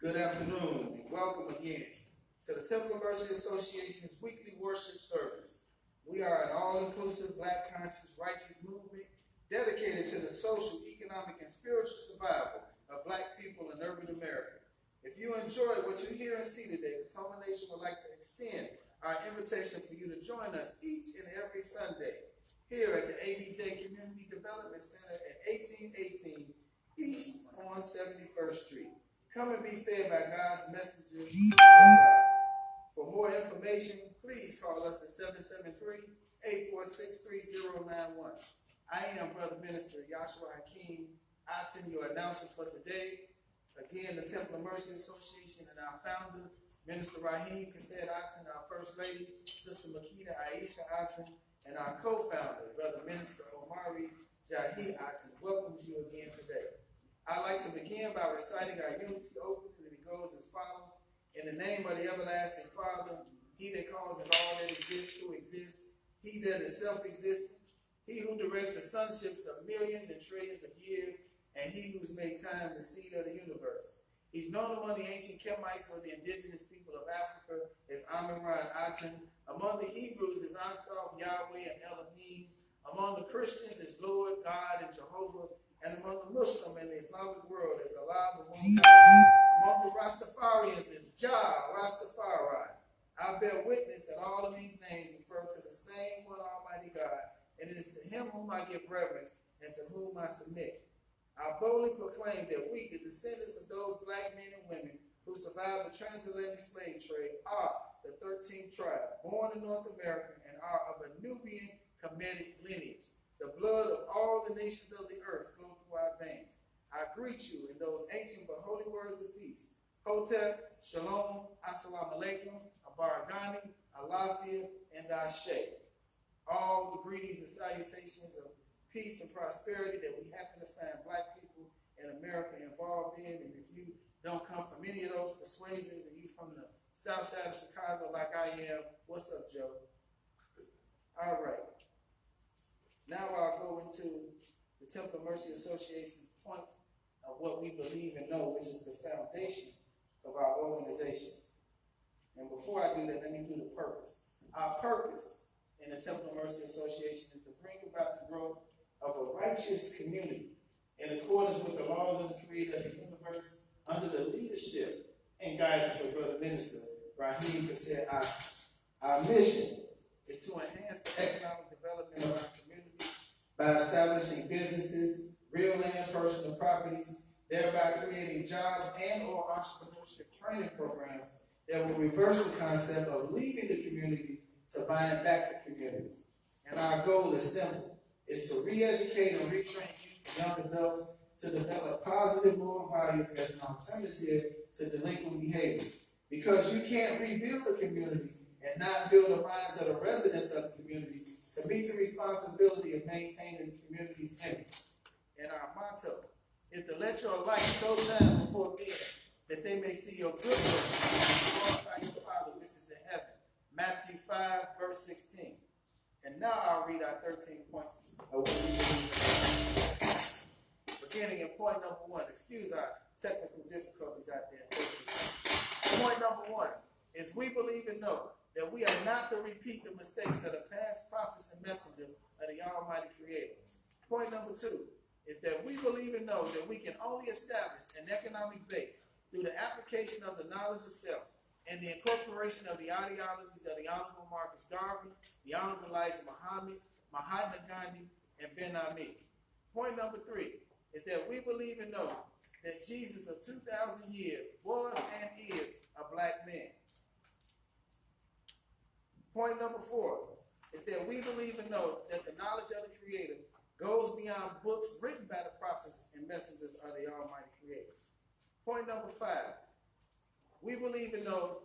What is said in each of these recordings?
Good afternoon and welcome again to the Temple Mercy Association's weekly worship service. We are an all-inclusive, black, conscious, righteous movement dedicated to the social, economic, and spiritual survival of black people in urban America. If you enjoy what you hear and see today, the TOMA Nation would like to extend our invitation for you to join us each and every Sunday here at the ABJ Community Development Center at 1818 East on 71st Street. Come and be fed by God's messengers of God. For more information, please call us at 773-846-3091. I am Brother Minister Yashua Hakeem Aten, your announcer for today. Again, the Temple of Mercy Association and our founder, Minister Raheem Kased Aten, our First Lady, Sister Makita Aisha Aten, and our co-founder, Brother Minister Omari Jahi Aten, welcomes you again today. I'd like to begin by reciting our unity oath, and it goes as follows. In the name of the everlasting Father, he that causes all that exists to exist, he that is self-existent, he who directs the sunships of millions and trillions of years, and he who's made time the seed of the universe. He's known among the ancient Kemites or the indigenous people of Africa as Amun-Ra and Aten. Among the Hebrews is Ansaf, Yahweh, and Elohim. Among the Christians is Lord, God, and Jehovah. And among the Muslim and the Islamic world is Allah, the one God. Among the Rastafarians is Jah, Rastafari. I bear witness that all of these names refer to the same one Almighty God, and it is to him whom I give reverence and to whom I submit. I boldly proclaim that we, the descendants of those black men and women who survived the transatlantic slave trade, are the 13th tribe, born in North America, and are of a Nubian Kemetic lineage. The blood of all the nations of the earth flow through our veins. I greet you in those ancient but holy words of peace. Hotep, Shalom, Assalamu Alaikum, Abaragani, Alafia, and Ashe. All the greetings and salutations of peace and prosperity that we happen to find black people in America involved in. And if you don't come from any of those persuasions and you from the south side of Chicago like I am, what's up, Joe? All right. Now I'll go into the Temple of Mercy Association's point of what we believe and know, which is the foundation of our organization. And before I do that, let me do the purpose. Our purpose in the Temple of Mercy Association is to bring about the growth of a righteous community in accordance with the laws of the Creator of the universe under the leadership and guidance of Brother Minister Raheem Kased Aten. Our mission is to enhance the economic development of our community by establishing businesses, real land, personal properties, thereby creating jobs and or entrepreneurship training programs that will reverse the concept of leaving the community to buying back the community. And our goal is simple, is to re-educate and retrain youth and young adults to develop positive moral values as an alternative to delinquent behaviors. Because you can't rebuild a community and not build the minds of the residents of the community to meet the responsibility of maintaining the community's image. And our motto is to let your light so shine before men that they may see your good works and glorify your Father which is in heaven. Matthew 5, verse 16. And now I'll read our 13 points of what we believe. Beginning in point number 1. Excuse our technical difficulties out there. Point number 1 is we believe and know that we are not to repeat the mistakes of the past prophets and messengers of the Almighty Creator. Point number 2 is that we believe and know that we can only establish an economic base through the application of the knowledge of self and the incorporation of the ideologies of the Honorable Marcus Garvey, the Honorable Elijah Muhammad, Mahatma Gandhi, and Ben Ami. Point number 3 is that we believe and know that Jesus of 2,000 years was and is a black man. Point number 4 is that we believe and know that the knowledge of the Creator goes beyond books written by the prophets and messengers of the Almighty Creator. Point number 5, we believe and know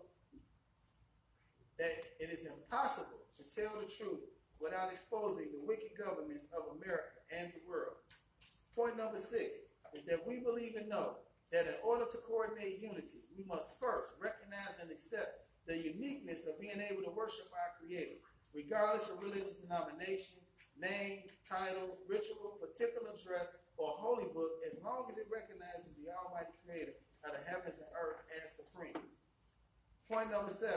that it is impossible to tell the truth without exposing the wicked governments of America and the world. Point number 6 is that we believe and know that in order to coordinate unity, we must first recognize and accept the uniqueness of being able to worship our Creator, regardless of religious denomination, name, title, ritual, particular dress, or holy book, as long as it recognizes the Almighty Creator of the heavens and earth Point number 7,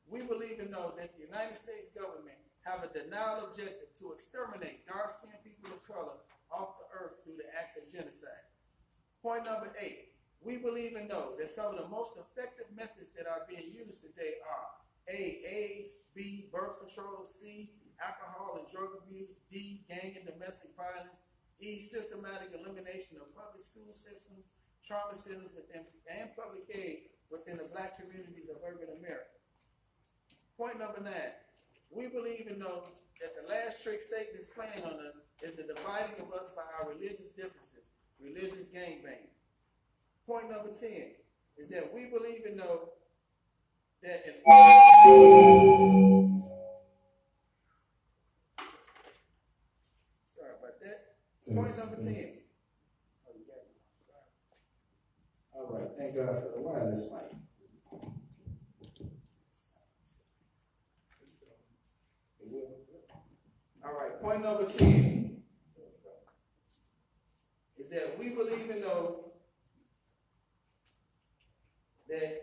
we believe and know that the United States government have a denial objective to exterminate dark-skinned people of color off the earth through the act of genocide. Point number 8, we believe and know that some of the most effective methods that are being used today are A, AIDS, B, birth control, C, alcohol and drug abuse, D, gang and domestic violence, E, systematic elimination of public school systems, trauma centers within, and public aid within the black communities of urban America. Point number 9, we believe and know that the last trick Satan is playing on us is the dividing of us by our religious differences, religious gangbanging. Point number 10 is that we believe and know that in sorry about that. Point number 10. Oh, you got it. All right, thank God for the wireless mic. All right, point number 10 is that we believe and know that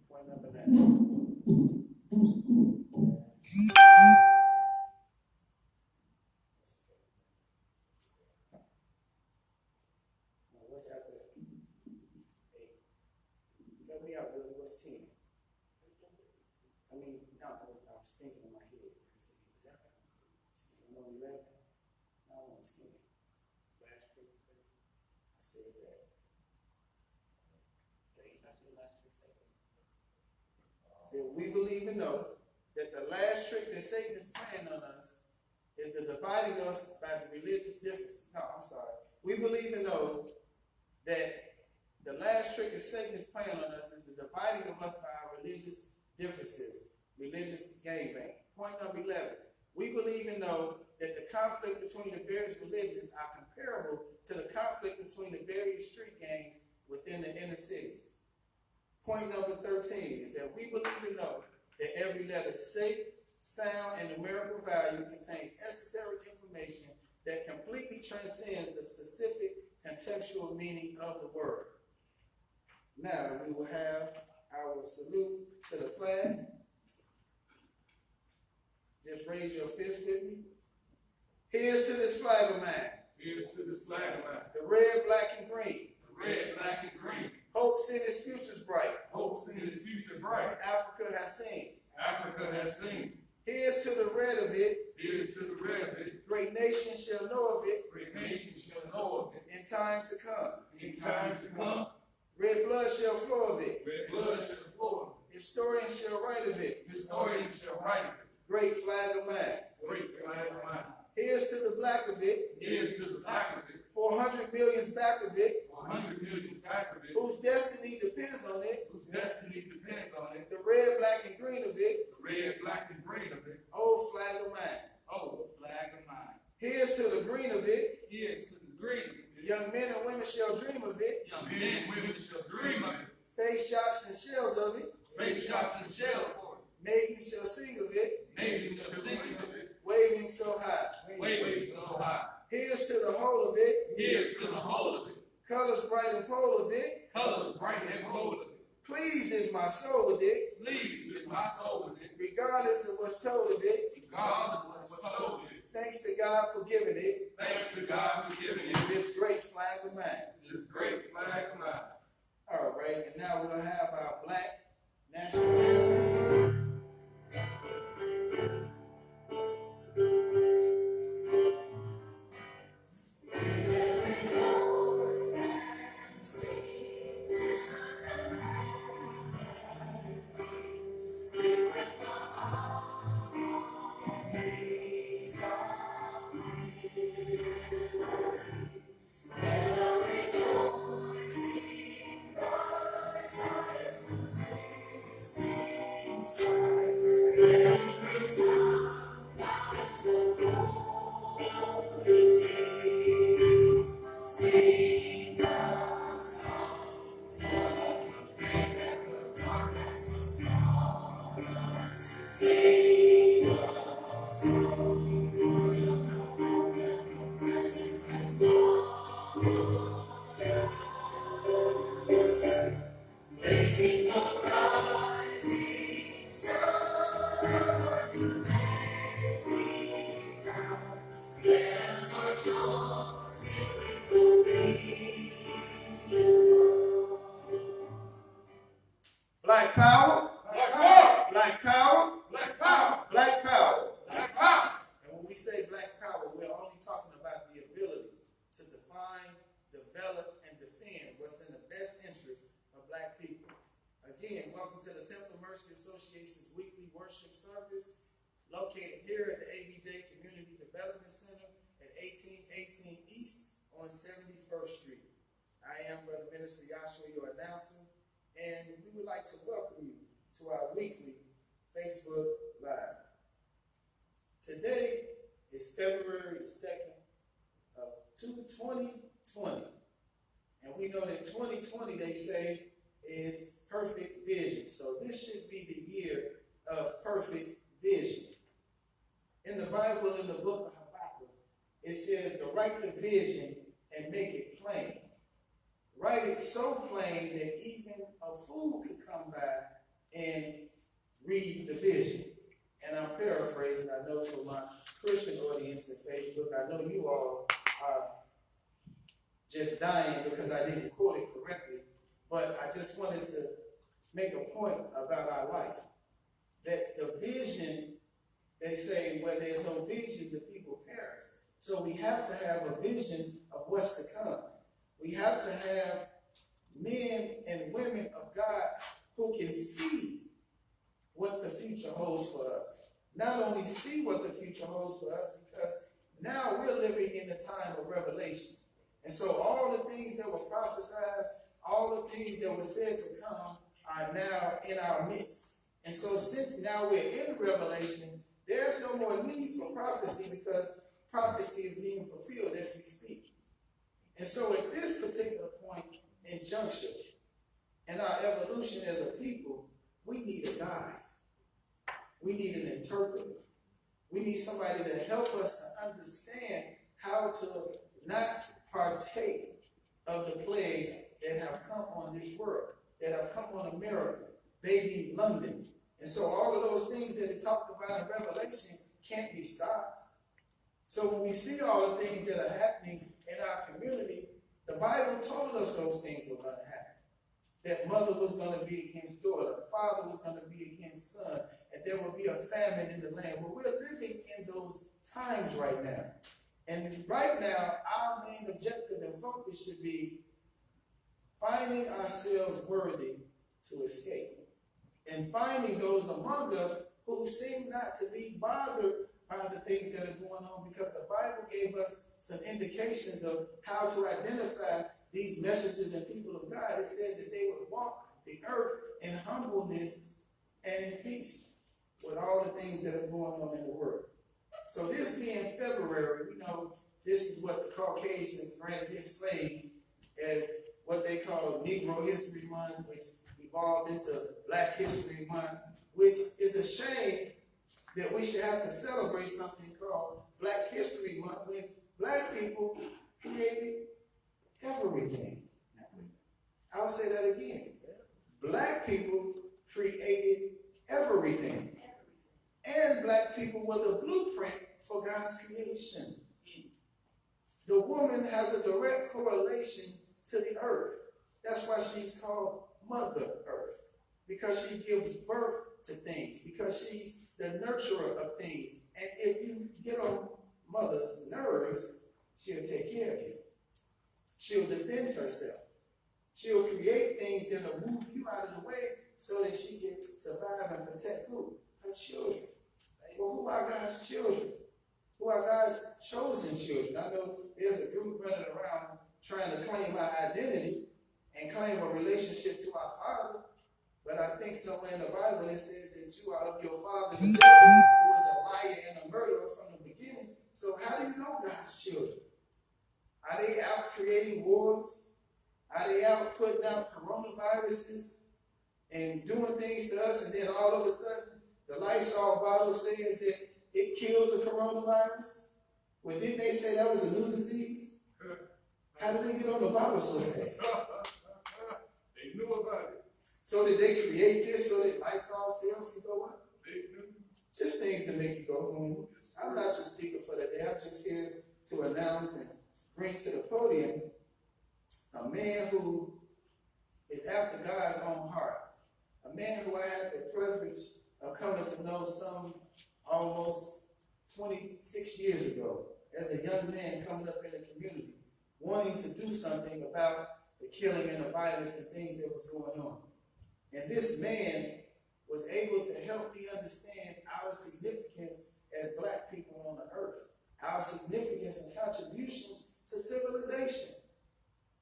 point number 9. What's after 8? Help me out, Willie. What's 10? I mean, no, I was thinking in my head. I know 11. I want 10. I said that. So we believe and know that the last trick that Satan is playing on us is the dividing us by the religious differences. No, I'm sorry. We believe and know that the last trick that Satan is playing on us is the dividing of us by our religious differences, religious gangbang. Point number 11, we believe and know that the conflict between the various religions are comparable to the conflict between the various street gangs within the inner cities. Point number 13 is that we believe and know that every letter, shape, sound, and numerical value contains esoteric information that completely transcends the specific contextual meaning of the word. Now we will have our salute to the flag. Just raise your fist with me. Here's to this flag of mine. Here's to this flag of mine. The red, black, and green. The red, black, and green. Hopes in its future's bright. Hopes in its future bright. Africa has seen. Africa has seen. Here's to the red of it. Here's to the red of it. Great nations shall know of it. Great nations shall know of it. In time to come. In times to come. Red blood shall flow of it. Red blood shall flow of it. Historians shall write of it. Historians shall write of it. Great flag of mine. Great flag of mine. Here's to the black of it. Here's to the black of it. 400 millions back of it. 100 million back of it. Whose destiny depends on it. Whose destiny depends on it. The red, black, and green of it. The red, black, and green of it. Old flag of mine. Oh, flag of mine. Here's to the green of it. Here's to the green of it. The young men and women shall dream of it. Young men and women shall dream of it. Face shots and shells of it. Face shots and shells for it. Maidens shall sing of it. Nations shall sing of it. Waving so high. Waving so high. Here's to the whole of it. Here's to the whole of it. Colors bright and pole of it. Colors bright and bold of it. Pleased is my soul with it. Pleased with my soul with it. Regardless of what's told of it. Regardless of what's told of it. Thanks to God for giving it. Thanks to God for giving it. This great flag of mine. This great flag of mine. All right, and now we'll have our black national anthem. See Facing the rising sun, there's much more till victory is won. Black power, Black power. black power, Black power. black power. Black power. And when we say black power, we're only talking about the ability to define, develop, and defend what's in the best interest of black people. Again, welcome to the Temple Mercy Association's weekly worship service, located here at the ABJ Community Development Center at 1818 East on 71st Street. I am Brother Minister Joshua, your announcer, and we would like to welcome you to our weekly Facebook Live. Today is February the 2nd of 2020, and we know that 2020, they say, is perfect vision. So this should be the year of perfect vision. In the Bible, in the book of Habakkuk, it says to write the vision and make it plain. Write it so plain that even a fool could come by and read the vision. And I'm paraphrasing. I know for my Christian audience in Facebook, I know you all are just dying because I didn't quote it correctly. But I just wanted to make a point about our life. That the vision, they say, where there's no vision, the people perish. So we have to have a vision of what's to come. We have to have men and women of God who can see what the future holds for us. Not only see what the future holds for us, because now we're living in the time of revelation. And so all the things that were prophesied, all the things that were said to come are now in our midst. And so since now we're in Revelation, there's no more need for prophecy because prophecy is being fulfilled as we speak. And so at this particular point in juncture, in our evolution as a people, we need a guide. We need an interpreter. We need somebody to help us to understand how to not partake of the plagues that have come on this world, that have come on America, baby London. And so all of those things that it talked about in Revelation can't be stopped. So when we see all the things that are happening in our community, the Bible told us those things were going to happen. That mother was going to be against daughter, father was going to be against son, and there will be a famine in the land. Well, we're living in those times right now. And right now, our main objective and focus should be finding ourselves worthy to escape. And finding those among us who seem not to be bothered by the things that are going on, because the Bible gave us some indications of how to identify these messages and people of God. It said that they would walk the earth in humbleness and in peace with all the things that are going on in the world. So this being February, we know this is what the Caucasians granted his slaves as what they call Negro History Month, which evolved into Black History Month, which is a shame that we should have to celebrate something called Black History Month when black people created everything. I'll say that again. Black people created everything. And black people were the blueprint for God's creation. The woman has a direct correlation to the earth. That's why she's called Mother Earth, because she gives birth to things, because she's the nurturer of things. And if you get on mother's nerves, she'll take care of you. She'll defend herself. She'll create things that will move you out of the way so that she can survive and protect who? Her children. Well, who are God's children? Who are God's chosen children? I know there's a group running around trying to claim our identity and claim a relationship to our Father, but I think somewhere in the Bible it says that you are of your father, the devil, who was a liar and a murderer from the beginning. So how do you know God's children? Are they out creating wars? Are they out putting out coronaviruses and doing things to us, and then all of a sudden the Lysol bottle says that it kills the coronavirus? Well, didn't they say that was a new disease? How did they get on the bottle so fast? They knew about it. So did they create this so that Lysol sales can go up? Just things to make you go, I'm not your speaker for the day. I'm just here to announce and bring to the podium a man who is after God's own heart. A man who I had the privilege of coming to know some almost 26 years ago as a young man coming up in the community, wanting to do something about the killing and the violence and things that was going on. And this man was able to help me understand our significance as Black people on the earth, our significance and contributions to civilization.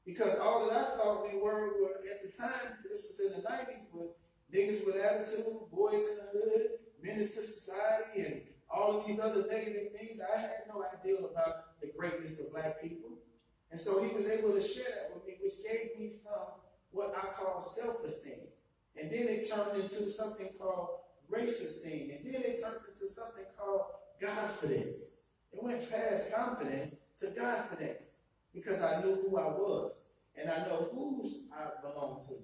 Because all that I thought we were at the time, this was in the 90s, was niggas with attitude, boys in the hood, menace to society, and all of these other negative things. I had no idea about the greatness of Black people. And so he was able to share that with me, which gave me some, what I call self-esteem. And then it turned into something called race-esteem. And then it turned into something called Godfidence. It went past confidence to Godfidence because I knew who I was and I know whose I belonged to.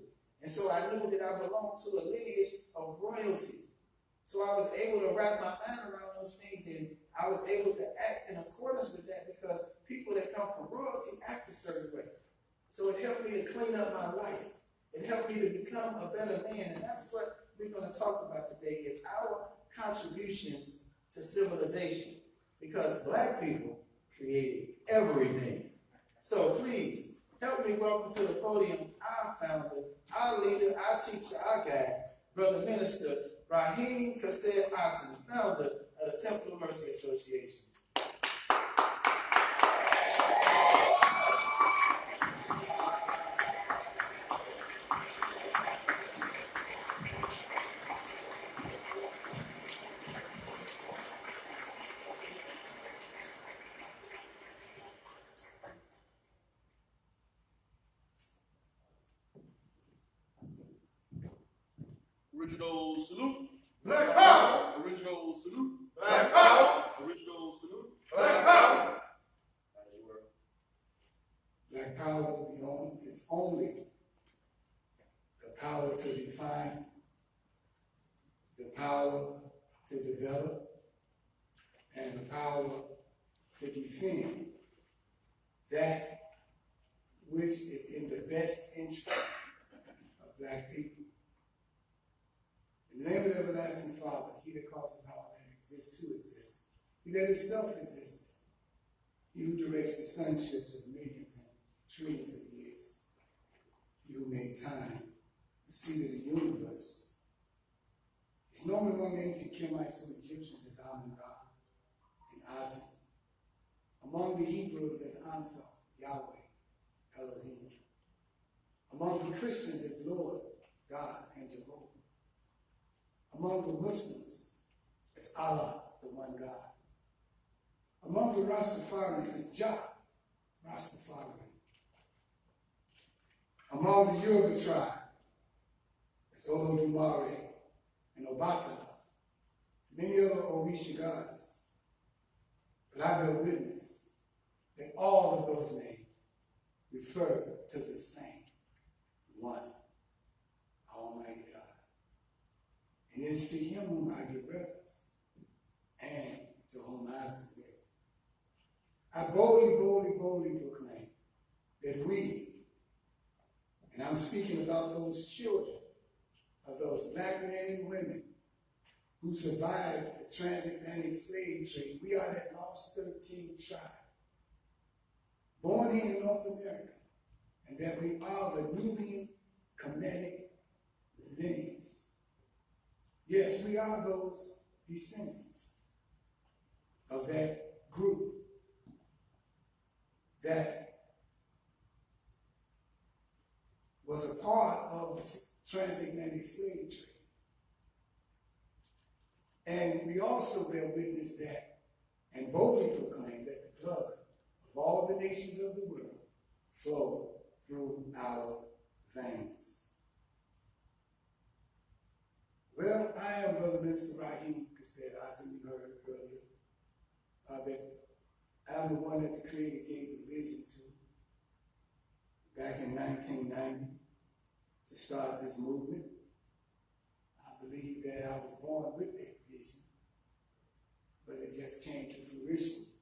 And so I knew that I belonged to a lineage of royalty. So I was able to wrap my mind around those things, and I was able to act in accordance with that because people that come from royalty act a certain way. So it helped me to clean up my life. It helped me to become a better man, and that's what we're going to talk about today is our contributions to civilization, because Black people created everything. So please, help me welcome to the podium our founder, our leader, our teacher, our guide, Brother Minister Raheem Kassed Aten, founder of the Temple of Mercy Association. Original salute. Black power! Original salute. Black power! Original salute. Black power! Black power is only the power to define, the power to develop, and the power to defend that which is in the best interest of Black people. In the name of the everlasting Father, he that causes all that exists to exist, he that is self-existent, he who directs the sunships of millions and trillions of years, he who made time, the seed of the universe, is known among ancient Kemites and Egyptians as Amun-Ra and Aten, among the Hebrews as Ansar, Yahweh, Elohim, among the Christians as Lord, God, and Jehovah, among the Muslims as Allah, the one God, among the Rastafarians as Jah, Rastafari, among the Yoruba tribe as Olodumare and Obatala, many other Orisha gods. But I bear witness that all of those names refer to the same one, Almighty God. And it is to him whom I give reverence and to whom I submit. I boldly proclaim that we, and I'm speaking about those children of those Black men and women who survived the transatlantic slave trade, we are that lost 13 tribe, born here in North America, and that we are the Nubian Kemetic lineage. Yes, we are those descendants of that group that was a part of the transatlantic slave trade. And we also bear witness that and boldly proclaim that the blood of all the nations of the world flow through our veins. Well, I am Brother Minister Raheem Kassed Aten, you heard earlier, that I'm the one that the Creator gave the vision to back in 1990 to start this movement. that I was born with that vision, but it just came to fruition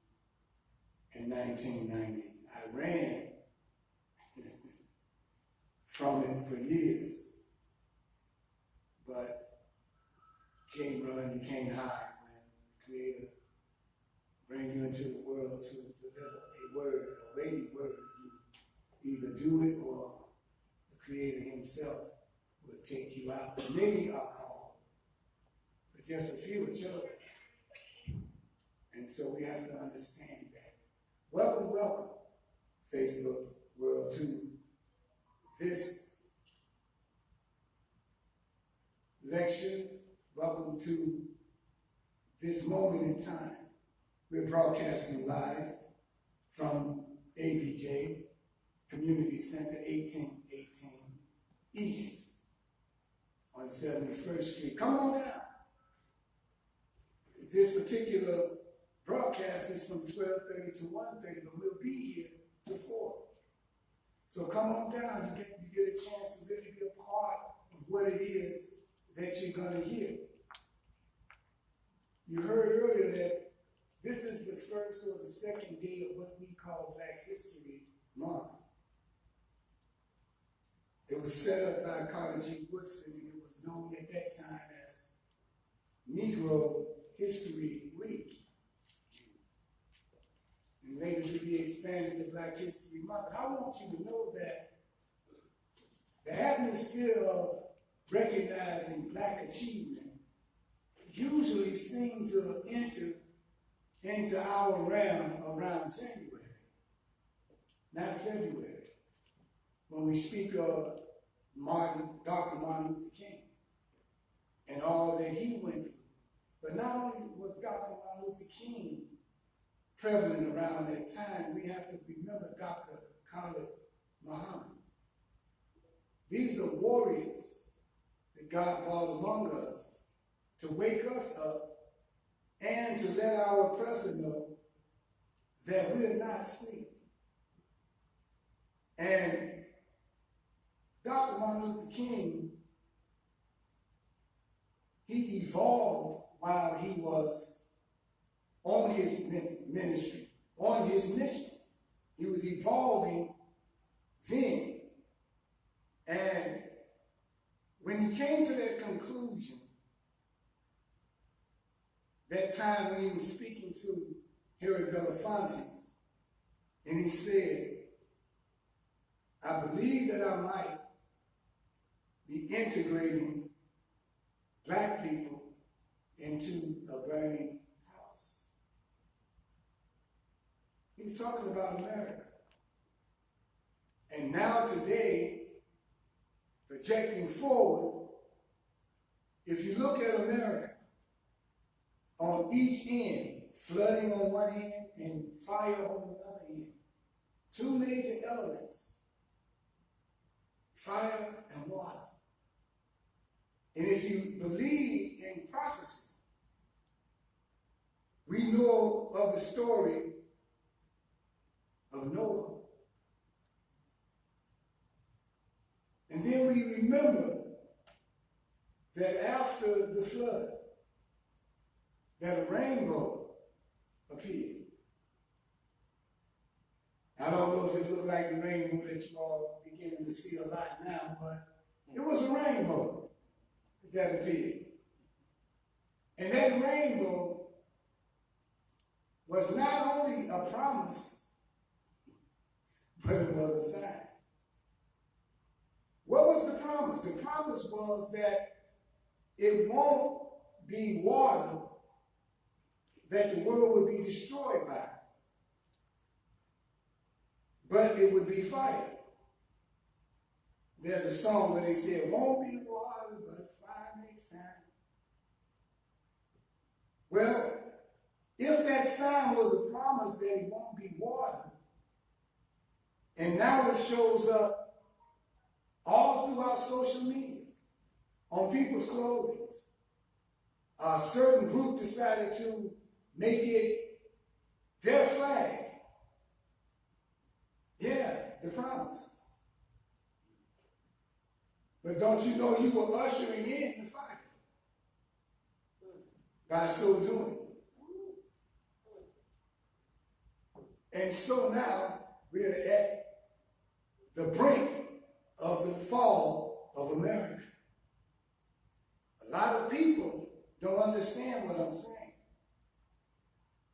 in 1990. I ran from it for years, but can't run, you can't hide when the Creator bring you into the world to deliver a word, a weighty word. You either do it or the Creator himself will take you out. Many are called, but just a few are chosen. And so we have to understand that. Welcome, welcome, Facebook world, to this lecture. Welcome to this moment in time. We're broadcasting live from ABJ, Community Center, 1818 East on 71st Street. Come on down. This particular broadcast is from 12:30 to 1:30, but we'll be here to 4. So come on down. You get a chance to really be a part of what it is that you're going to hear. You heard earlier that this is the first or the second day of what we call Black History Month. It was set up by Carter G. Woodson, and it was known at that time as Negro History Week, and later to be expanded to Black History Month. But I want you to know that the atmosphere of recognizing Black achievement usually seems to enter into our realm around January, not February, when we speak of Dr. Martin Luther King and all that he went through. But not only was Dr. Martin Luther King prevalent around that time, we have to remember Dr. Khalid Muhammad. These are warriors that God brought among us to wake us up and to let our oppressor know that we're not asleep. And Dr. Martin Luther King, he evolved while he was on his ministry, on his mission. He was evolving then. And when he came to that conclusion, that time when he was speaking to Harry Belafonte, and he said, I believe that I might be integrating Black people into a burning house. He's talking about America. And now today, projecting forward, if you look at America, on each end, flooding on one end and fire on the other end, two major elements, fire and water. And if you believe in prophecy, we know of the story of Noah. And then we remember that after the flood, that a rainbow appeared. I don't know if it looked like the rainbow that you all are beginning to see a lot now, but it was a rainbow that appeared. And that rainbow was not only a promise, but it was a sign. What was the promise? The promise was that it won't be water that the world would be destroyed by, but it would be fire. There's a song where they say, it won't be water, but fire next time. Well, if that sign was a promise that it won't be water, and now it shows up all throughout social media, on people's clothing, a certain group decided to make it their flag. Yeah, the promise. But don't you know you were ushering in the fire? by so doing. And so now we're at the brink of the fall of America. A lot of people don't understand what I'm saying.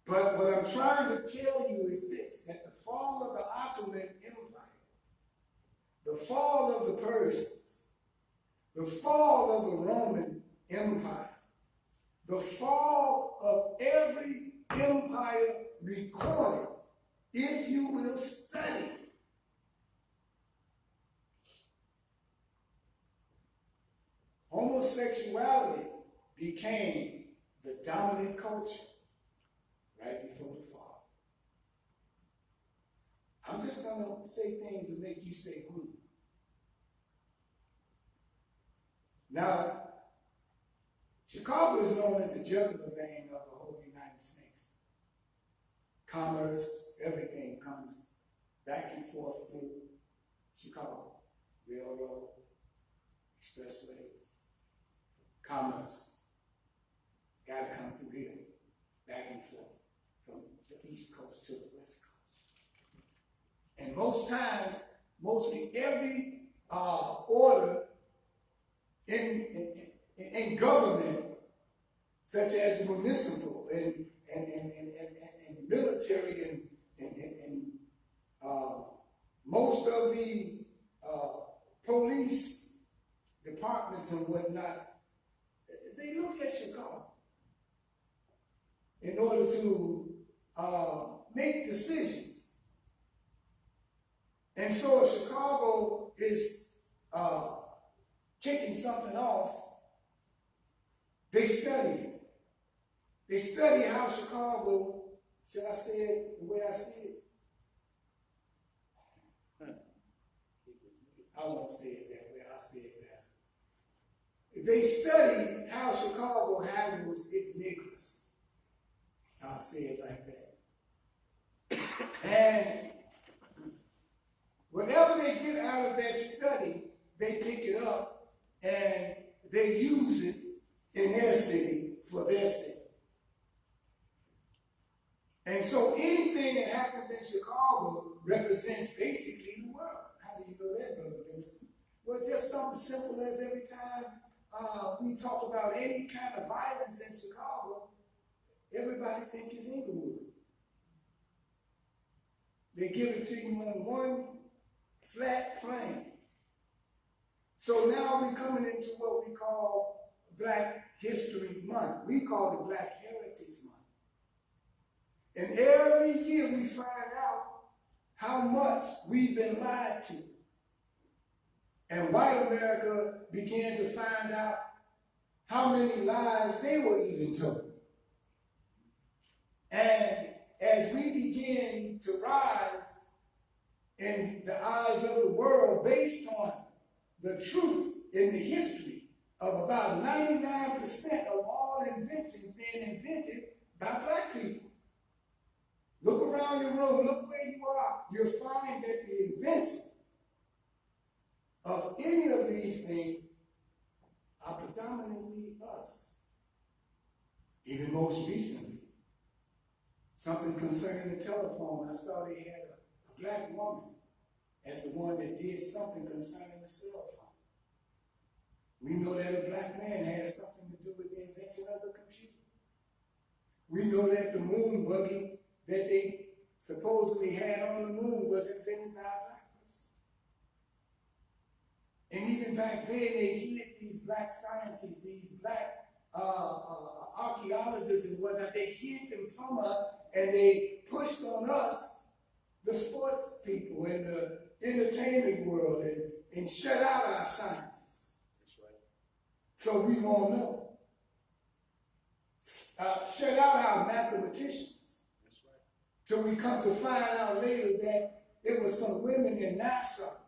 But what I'm trying to tell you is this, that the fall of the Ottoman Empire, the fall of the Persians, the fall of the Roman Empire, the fall of every empire recorded, if you will study, homosexuality became the dominant culture right before the fall. I'm just going to say things to make you say, Now, Chicago is known as the jugular vein of the whole United States. Commerce, everything comes back and forth through Chicago. Railroad, expressways, commerce. Got to come through here, back and forth, from the East Coast to the West Coast. And most times, mostly every order in government, such as the municipal and military and most of the police departments and whatnot, they look at Chicago in order to make decisions. And so if Chicago is kicking something off, they study it. They study how Chicago, should I say it the way I see it? I won't say it that way, I'll say it better. They study how Chicago handles its niggers. I'll say it like that. And whatever they get out of that study, they pick it up and they use it in their city for their city. And so anything that happens in Chicago represents basically the world. How do you know that, Brother Minister? Well, just something simple as every time we talk about any kind of violence in Chicago, everybody thinks it's Inglewood. They give it to you on one flat plane. So now we're coming into what we call Black History Month. We call it Black Heritage Month. And every year we find out how much we've been lied to. And white America began to find out how many lies they were even told. And as we begin to rise in the eyes of the world based on the truth in the history of about 99% of all inventions being invented by Black people. Look around your room, look where you are. You'll find that the inventor of any of these things are predominantly us. Even most recently, something concerning the telephone, I saw they had a Black woman as the one that did something concerning the cell phone. We know that a Black man has something to do with the invention of the computer. We know that the moon buggy that they supposedly had on the moon was invented by a Black person. And even back then, they hid these Black scientists, these Black archaeologists and whatnot. They hid them from us, and they pushed on us, the sports people and the entertainment world, and shut out our scientists. That's right. So we won't know. Shut out our mathematicians. That's right. Till we come to find out later that it was some women in NASA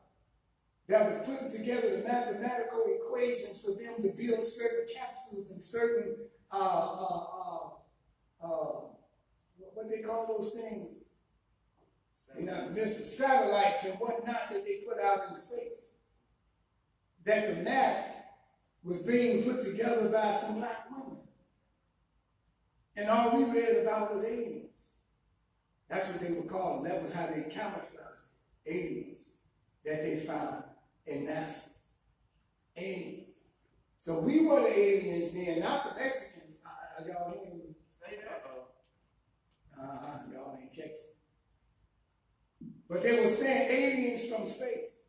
that was putting together the mathematical equations for them to build certain capsules and certain, what they call those things? Satellites and whatnot that they put out in space. That the math was being put together by some Black women. And all we read about was aliens. That's what they were called. That was how they camouflaged aliens that they found in NASA. Aliens. So we were the aliens then, not the Mexicans. Y'all hearing me? Say that. Y'all ain't catching. But they were saying aliens from space.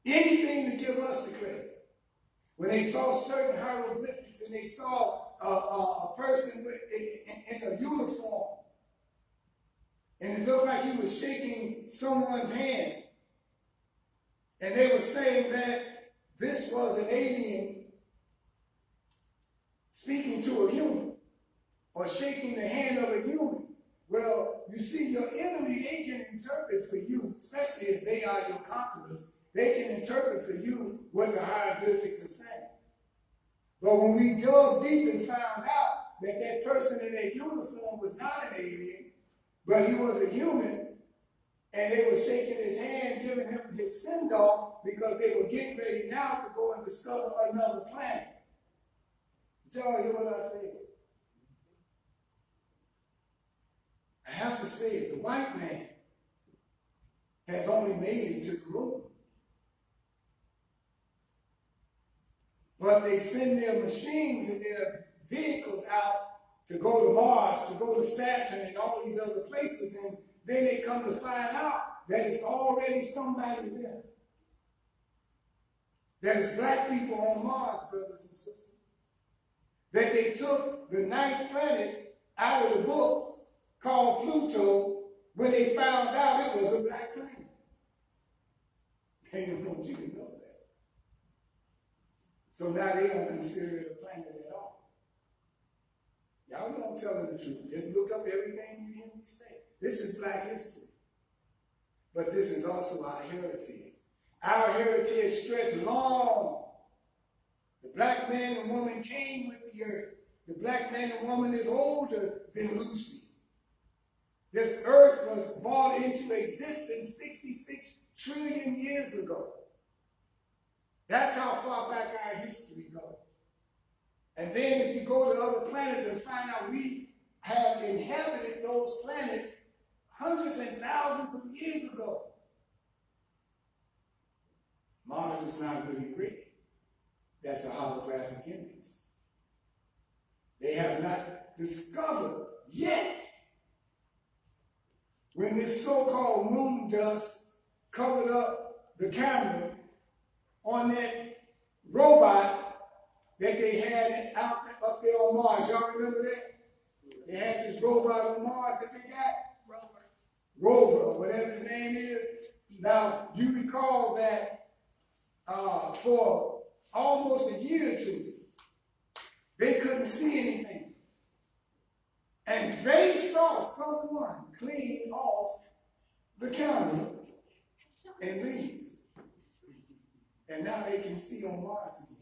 Anything to give us the credit. When they saw certain hieroglyphics and they saw a person in a uniform, and it looked like he was shaking someone's hand, and they were saying that this was an alien speaking to a human or shaking the hand of a human. Well, you see, your enemy, they can interpret for you, especially if they are your conquerors, they can interpret for you what the hieroglyphics are saying. But when we dug deep and found out that that person in that uniform was not an alien, but he was a human, and they were shaking his hand, giving him his send-off because they were getting ready now to go and discover another planet. Did y'all hear what I said? I have to say it, the white man has only made it to the moon. But they send their machines and their vehicles out to go to Mars, to go to Saturn and all these other places, and then they come to find out that it's already somebody there. That is black people on Mars, brothers and sisters. That they took the ninth planet out of the books called Pluto when they found out it was a black planet. They didn't want you to know that. So now they don't consider it a planet at all. Y'all know I'm telling the truth. Just look up everything you hear me say. This is black history. But this is also our heritage. Our heritage stretched long. The black man and woman came with the earth. The black man and woman is older than Lucy. This earth was brought into existence 66 trillion years ago. That's how far back our history goes. And then if you go to other planets and find out we have inhabited those planets hundreds and thousands of years ago. Mars is not really real. That's a holographic image. They have not discovered yet when this so-called moon dust covered up the camera on that robot that they had out up there on Mars. Y'all remember that? They had this robot on Mars that they got? Rover, whatever his name is. Now, you recall that for almost a year or two, they couldn't see anything. And they saw someone clean off the camera and leave. And now they can see on Mars again.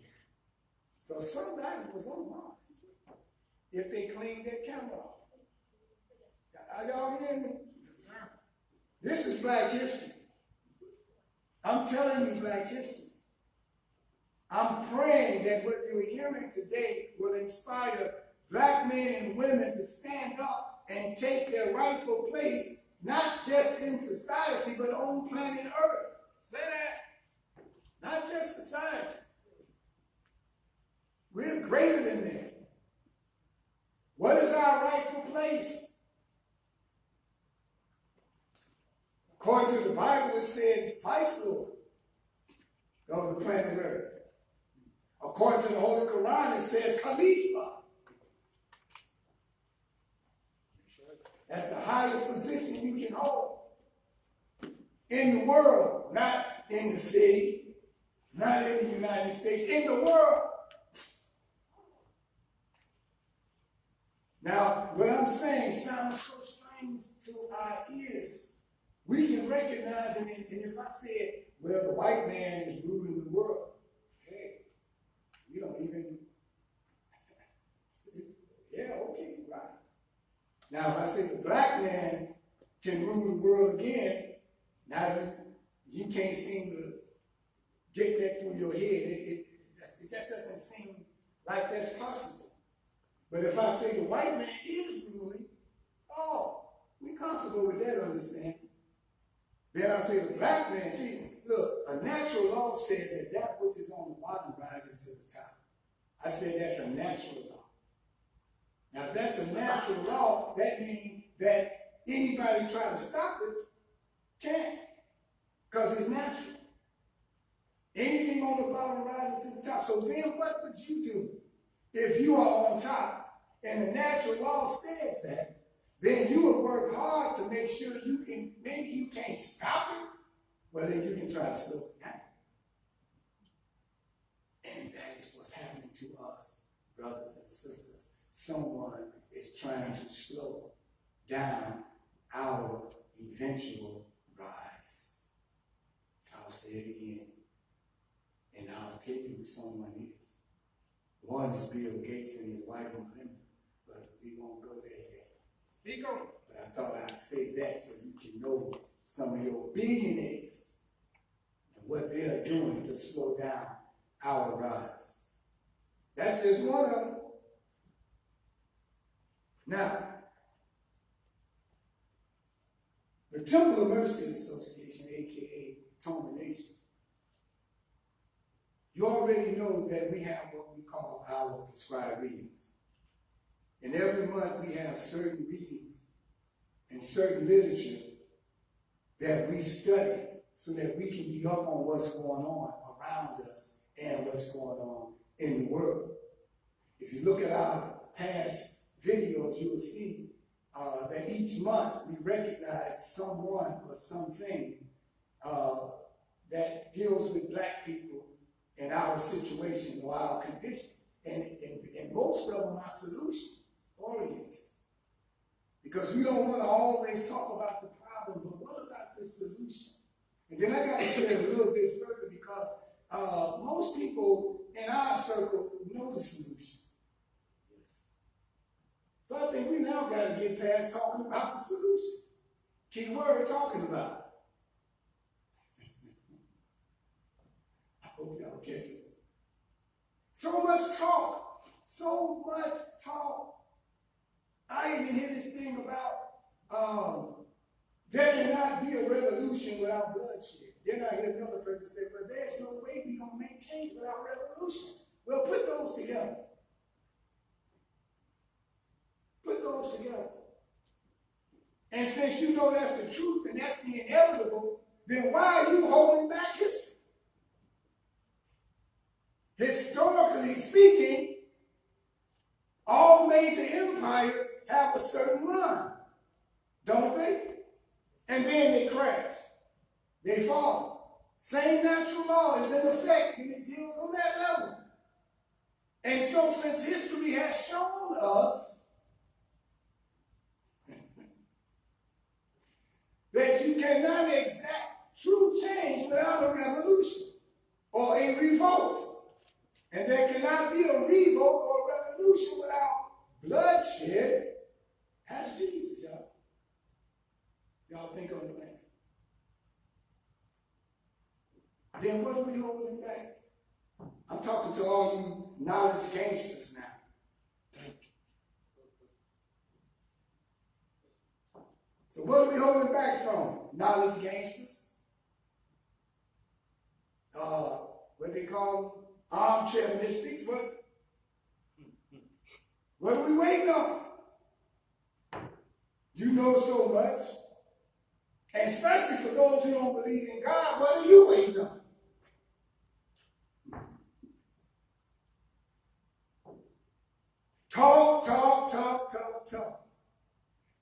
So somebody was on Mars if they cleaned that camera off. Are y'all hearing me? Yes, sir. This is black history. I'm telling you black history. I'm praying that what you're hearing today will inspire black men and women to stand up and take their rightful place, not just in society, but on planet Earth. Say that. Not just society. We're greater than that. What is our rightful place? According to the Bible, it said vice lord of the planet Earth. According to the Holy Quran, it says Khalifa. That's the highest position you can hold in the world, not in the city, not in the United States, in the world. Now, what I'm saying sounds so strange to our ears. We can recognize it, and if I said, well, the white man is ruling the world, hey, we don't even, yeah, okay, right. Now, if I say the black man can rule the world again, now you can't seem to get that through your head. It just doesn't seem like that's possible. But if I say the white man is ruling, oh, we comfortable with that understanding. Then I say the black man, see, look, a natural law says that which is on the bottom rises to the top. I said that's a natural law. Now, if that's a natural law, that means that anybody try to stop it can't, because it's natural. Anything on the bottom rises to the top. So then what would you do if you are on top and the natural law says that? Then you would work hard to make sure you can, maybe you can't stop it, well then you can try to slow it down. And that is what's happening to us, brothers and sisters. Someone is trying to slow down our eventual rise. I'll say it again, and I'll tell you who someone is. One is Bill Gates and his wife Melinda, but we won't go there yet. Speak on. But I thought I'd say that so you can know some of your billionaires and what they are doing to slow down our rise. That's just one of them. Now, the Temple of Mercy Association, aka TOMA Nation, you already know that we have what we call our prescribed readings. And every month we have certain readings and certain literature that we study so that we can be up on what's going on around us and what's going on in the world. If you look at our past videos, you will see that each month we recognize someone or something that deals with black people in our situation or our condition. And most of them are solution-oriented. Because we don't want to always talk about the problem, but what about the solution? And then I got to put it a little bit further because most people in our circle know the solution. So I think we now got to get past talking about the solution. Key word, talking about it. I hope y'all catch it. So much talk. So much talk. I even hear this thing about there cannot be a revolution without bloodshed. Then I hear another person say, well, there's no way we're going to make change without revolution. Well, put those together. Put those together. And since you know that's the truth and that's the inevitable, then why are you holding back history? Historically speaking, all major empires have a certain run, don't they? And then they crash. They fall. Same natural law is in effect when it deals on that level. And so since history has shown us that you cannot exact true change without a revolution or a revolt. And there cannot be a revolt or a revolution without bloodshed. Ask Jesus, y'all. Y'all think on the man. Then what are we holding back? I'm talking to all you knowledge gangsters now. So what are we holding back from? Knowledge gangsters. What they call armchair mystics. What are we waiting on? You know so much. And especially for those who don't believe in God, what are you waiting on? Talk.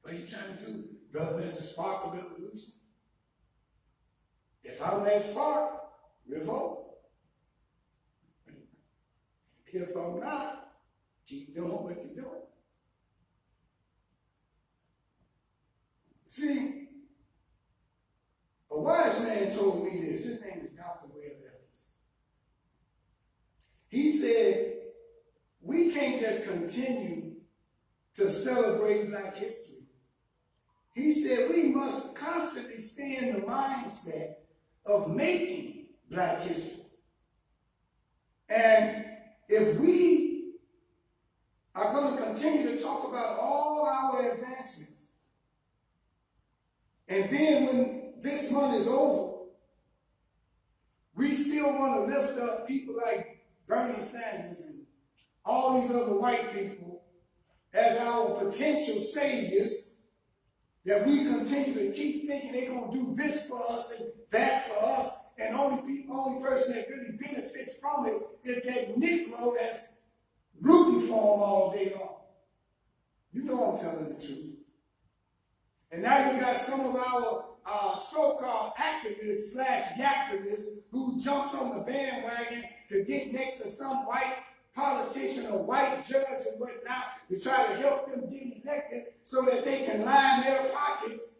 What are you trying to do? Brother, there's a spark of revolution. If I'm that spark, revolt. If I'm not, keep doing what you're doing. See, a wise man told me this. His name is Dr. Webb Ellis. He said, we can't just continue to celebrate Black history. He said we must constantly stay in the mindset of making Black history. And if we are going to continue all these other white people as our potential saviors, that we continue to keep thinking they're going to do this for us and that for us, and only person that really benefits from it is that Negro that's rooting for them all day long. You know I'm telling the truth. And now you got some of our so-called activists / activists who jumps on the bandwagon to get next to some white politician or white judge and whatnot to try to help them get elected so that they can line their pockets.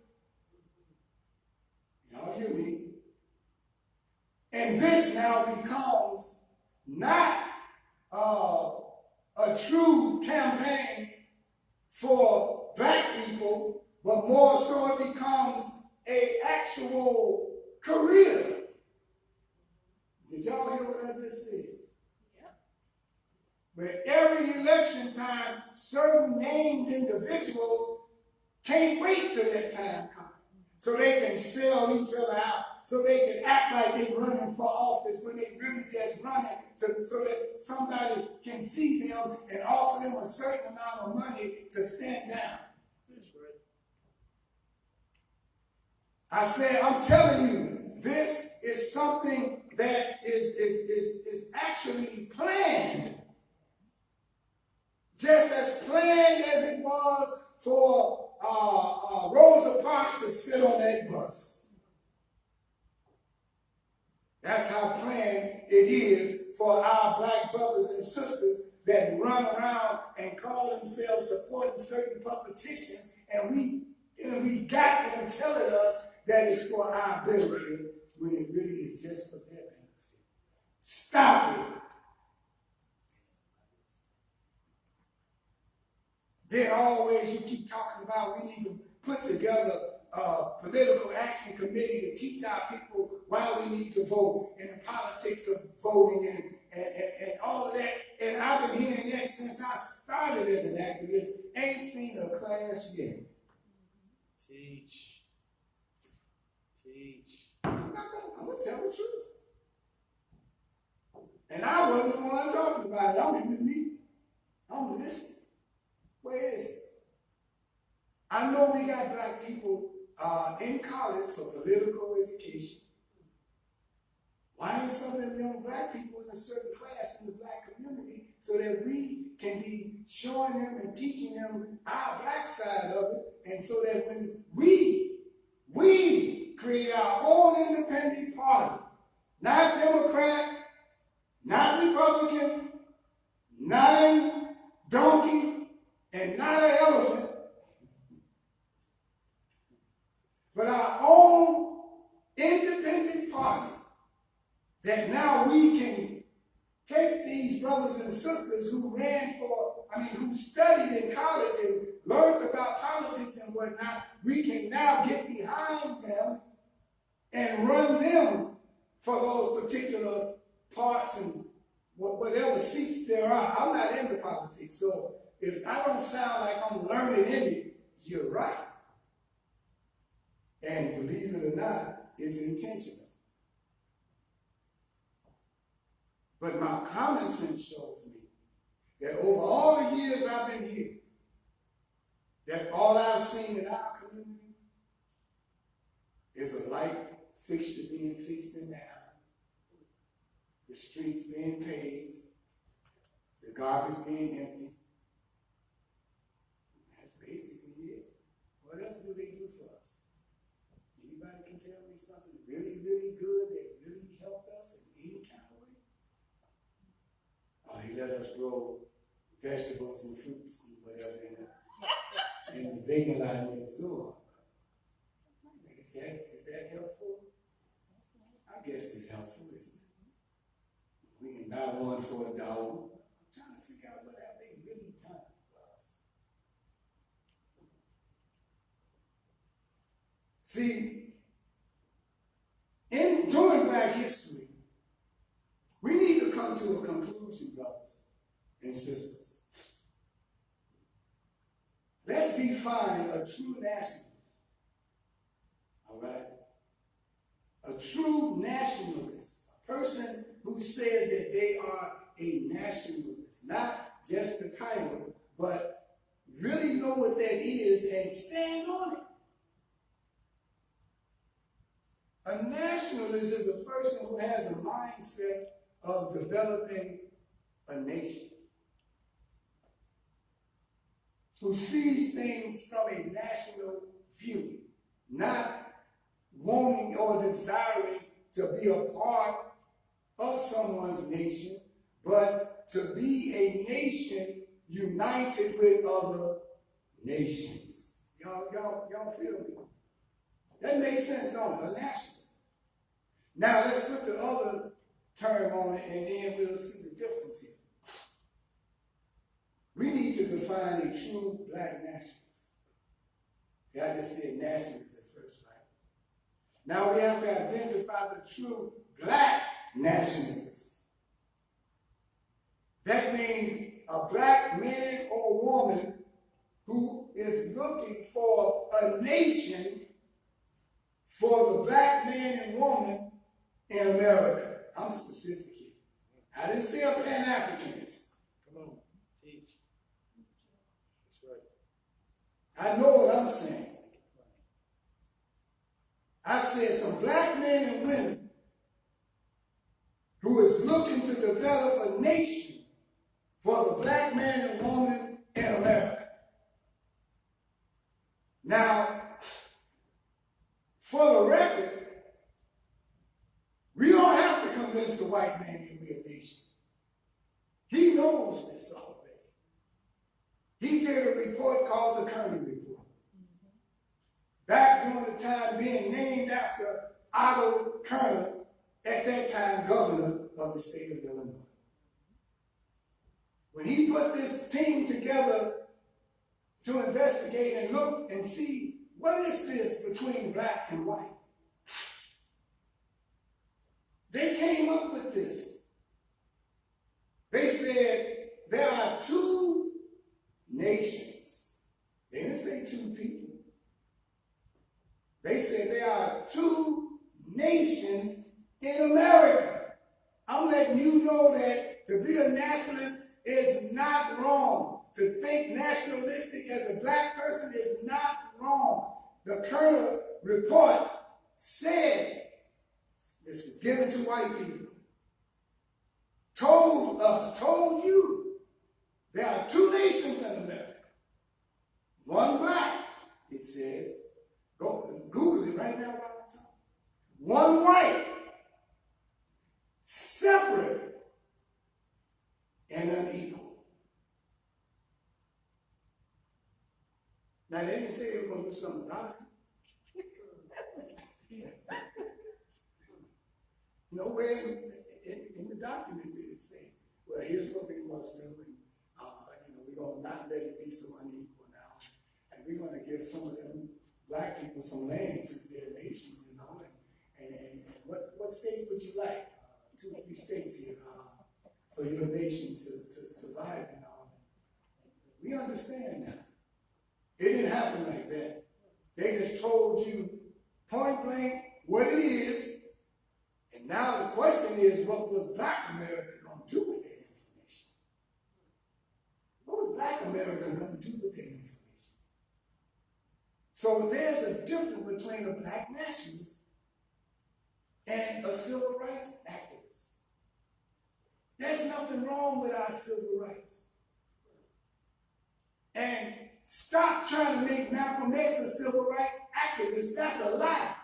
Y'all hear me? And this now becomes not a true campaign for black people, but more so it becomes an actual career. Did y'all hear what I just said? But every election time, certain named individuals can't wait till that time comes so they can sell each other out, so they can act like they're running for office when they really just running so that somebody can see them and offer them a certain amount of money to stand down. That's right. I said, I'm telling you, this is something that is actually planned. Just as planned as it was for Rosa Parks to sit on that bus. That's how planned it is for our black brothers and sisters that run around and call themselves supporting certain politicians, and we got them telling us that it's for our benefit when it really is just for their benefit. Stop it. Then always you keep talking about we need to put together a political action committee to teach our people why we need to vote and the politics of voting and all of that. And I've been hearing that since I started as an activist. Ain't seen a class yet. Teach. I'm going to tell the truth. And I wasn't the one talking about it. I'm in the meeting. I'm listening. Where is it? I know we got black people in college for political education. Why ain't some of them young black people in a certain class in the black community so that we can be showing them and teaching them our black side of it, and so that when we create our own independent party, not Democrat, not Republican, not a donkey, and not an elephant, but our own independent party, that now we can take these brothers and sisters who who studied in college and learned about politics and whatnot, we can now get behind them and run them for those particular parts and whatever seats there are. I'm not into politics, so if I don't sound like I'm learning in it, you're right. And believe it or not, it's intentional. But my common sense shows me that over all the years I've been here, that all I've seen in our community is a light fixture being fixed in the alley, the streets being paved, the garbage being empty. That's basically it. What else do they do for us? Anybody can tell me something really, really good that really helped us in any kind of way? Oh, they let us grow vegetables and fruits and whatever in the vacant lot next door. Is that helpful? I guess it's helpful, isn't it? We can buy one for $1. I'm trying to figure out what have they really done for us. See, during Black history, we need to come to a conclusion, brothers and sisters. Let's define a true nationalist. All right? A true nationalist, a person who says that they are a nationalist, not but really know what that is and stand on it. A nationalist is a person who has a mindset of developing a nation, who sees things from a national view, not wanting or desiring to be a part of someone's nation, but to be a nation united with other nations. Y'all feel me? That makes sense, don't it? A nationalist. Now let's put the other term on it and then we'll see the difference here. We need to define a true black nationalist. See, I just said nationalist at first, right? Now we have to identify the true black nationalist. That means a black man or woman who is looking for a nation for the black man and woman in America. I'm specific here. I didn't say a Pan-Africanist. Come on, teach. That's right. I know what I'm saying. I said some black men and women who is looking to develop a nation for the black man and woman in America. Now, for the record, we don't have to convince the white man to be a nation. He knows this already. He did a report called the Kearney Report. Back during the time being named after Otto Kearney, at that time governor of the state of Illinois. When he put this team together to investigate and look and see what is this between black and white, they came up with this. They said there are two nations. They didn't say two people. They said there are two nations in America. I'm letting you know that to be a nationalist is not wrong. To think nationalistic as a black person is not wrong. The Kerner report says, this was given to white people, told us, told you, there are two nations in America. One black, it says, go Google it right now while I'm talking. One white, separate and unequal. Now they didn't say they were going to do something about it. Nowhere in the document did it say, well, here's what we must do, and we're going to not let it be so unequal now, and we're going to give some of them black people some land since they're a nation, and what state would you like? 2 or 3 states here for your nation to survive and all. We understand that. It didn't happen like that. They just told you point blank what it is. And now the question is, what was black America going to do with that information? What was black America going to do with that information? So there's a difference between a black nationalist and a civil rights activist. There's nothing wrong with our civil rights. And stop trying to make Malcolm X a civil rights activist. That's a lie.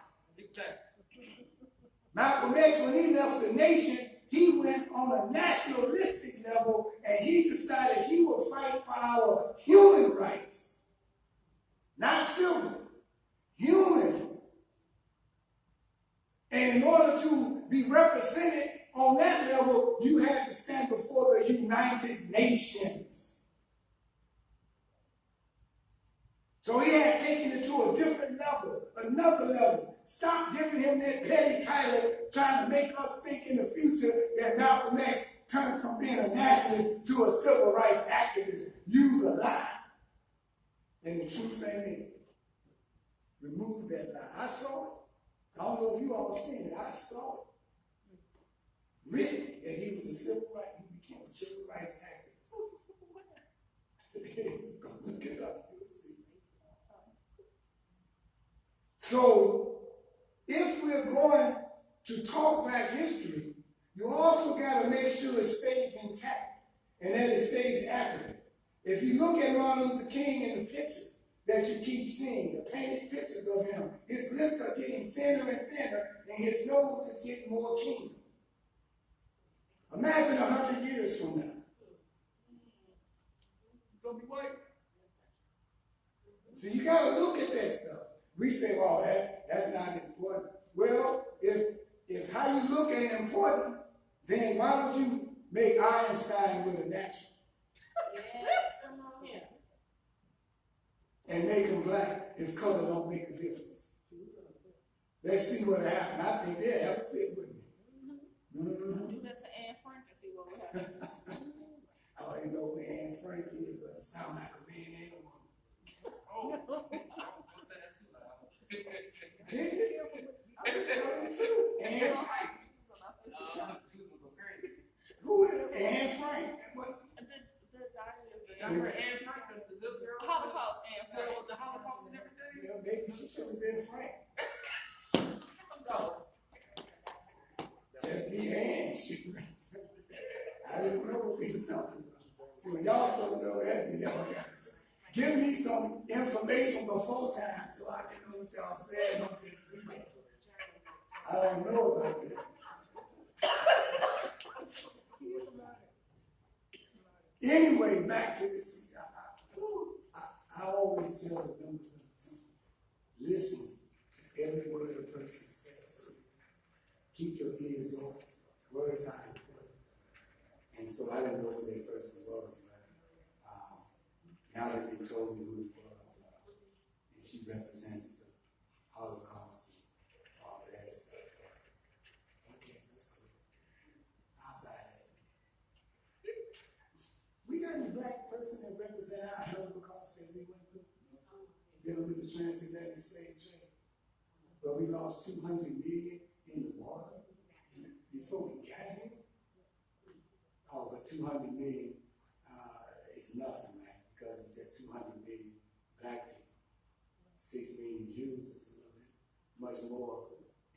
Malcolm X, when he left the nation, he went on a nationalistic level and he decided he would fight for our human rights. Not civil, human. And in order to be represented on that level, you had to stand before the United Nations. So he had taken it to a different level, another level. Stop giving him that petty title, trying to make us think in the future that Malcolm X turned from being a nationalist to a civil rights activist. Use a lie. And the truth ain't it. Remove that lie. I saw it. I don't know if you all seen it. I saw it. Written that he was a civil rights, he became a civil rights activist. If you look at Martin Luther King in the picture that you keep seeing, the painted pictures of him, his lips are getting thinner and thinner, and his nose is getting more keen. Imagine 100 years from now. It's gonna be white. So you got to look at that stuff. We say, well, that's not important. Well, if how you look ain't important, then why don't you make Einstein with a natural? And make him black if color don't make a difference. Let's see what happens. I think they'll have a fit with me. Do that to Anne Frank and see what will happen. I don't even know who Anne Frank is, but it sounds like a man and a woman. Oh, don't say that too loud. Didn't it? I'm just telling the truth. Anne Frank. Who is it? Anne Frank. What? The diary Dr. Anne Frank, the little girl. Holocaust Anne Frank. The Holocaust and everything. Well, maybe she should have been Frank. No. Just be Anne. I didn't know what they was talking about. See, when y'all supposed to know that, y'all got to give me some information before time so I can know what y'all said on this video. I don't know about that. Anyway, back to this. I always tell the members of the team, listen to every word a person says. Keep your ears open. Words are important. And so I didn't know who that person was, but now that they told me who it was, and she represents the Holocaust and all of that stuff. Okay, that's cool. I'll buy that. We got any black person that represent our Holocaust that we went through? Dealing with the transatlantic slave trade. But we lost 200 million in the water before we got here. Oh, but 200 million is nothing, man, because it's just 200 million black people. 6 million Jews is a little bit much more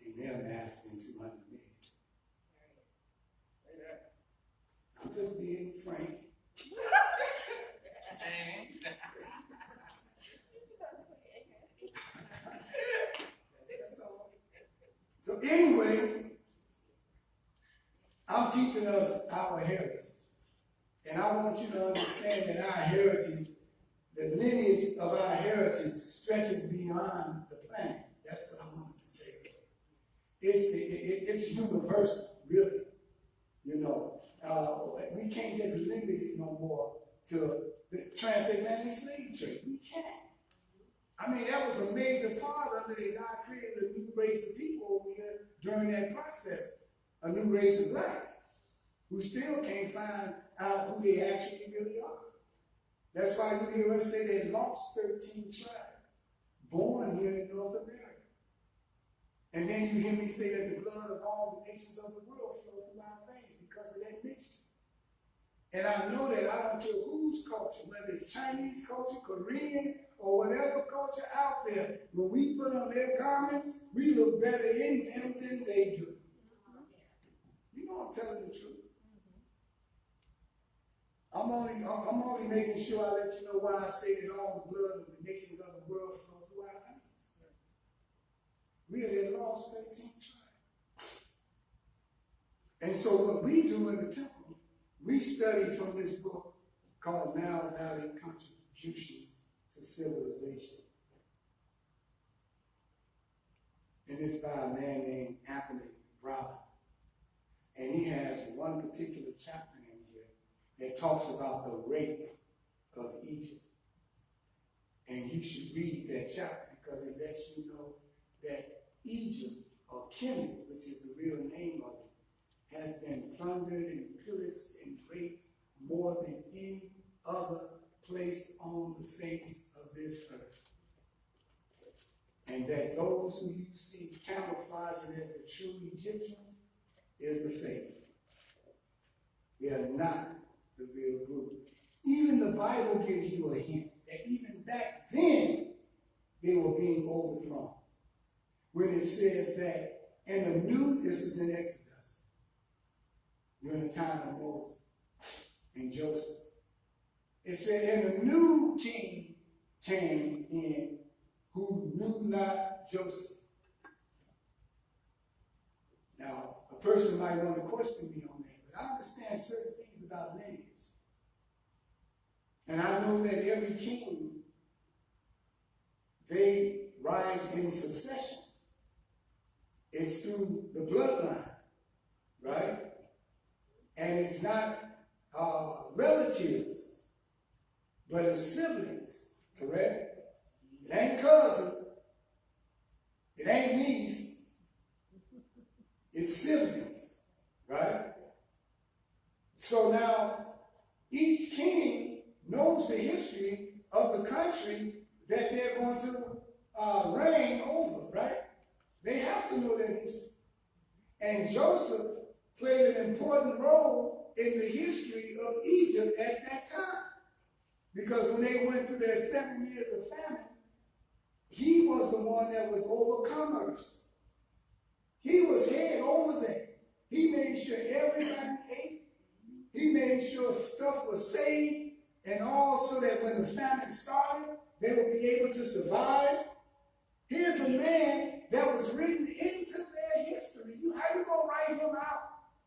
in their math than 200 million. Say that. I'm just being frank. That's all. So anyway, I'm teaching us our heritage. And I want you to understand that our heritage, the lineage of our heritage stretches beyond the planet. That's what I wanted to say. It's universal, really. You know, we can't just limit it no more to the transatlantic slave trade. We can't. I mean, that was a major part of it, and God created a new race of people over here during that process, a new race of blacks, who still can't find out who they actually really are. That's why you hear us say they lost 13 tribes, born here in North America. And then you hear me say that the blood of all the nations of the world flow through our veins because of that mixture. And I know that I don't care whose culture, whether it's Chinese culture, Korean, or whatever culture out there, when we put on their garments, we look better in them than they do. You know I'm telling the truth. I'm only making sure I let you know why I say that all the blood of the nations of the world flow through our veins. We have lost 13 tribes. And so what we do in the temple, we study from this book called Nile Valley Contributions to Civilization. And it's by a man named Anthony Browder. And he has one particular chapter in here that talks about the rape of Egypt. And you should read that chapter because it lets you know that Egypt, or Kemet, which is the real name of it, has been plundered and pillaged and raped more than any other place on the face of this earth. And that those who you see camouflaging as the true Egyptians is the fake. They are not the real group. Even the Bible gives you a hint that even back then they were being overthrown. When it says that, and this is in Exodus, during the time of Moses and Joseph. It said, and a new king came in who knew not Joseph. Now, a person might want to question me on that, but I understand certain things about lineage. And I know that every king, they rise in succession. It's through the bloodline, right? And it's not relatives, but it's siblings, correct? It ain't cousin, it ain't niece, it's siblings, right? So now, each king knows the history of the country that they're going to reign over, right? They have to know that history. And Joseph played an important role in the history of Egypt at that time. Because when they went through their 7 years of famine, he was the one that was over commerce. He was head over there. He made sure everybody ate. He made sure stuff was saved and all, so that when the famine started, they would be able to survive. Here's a man that was written into their history. How you gonna write him out?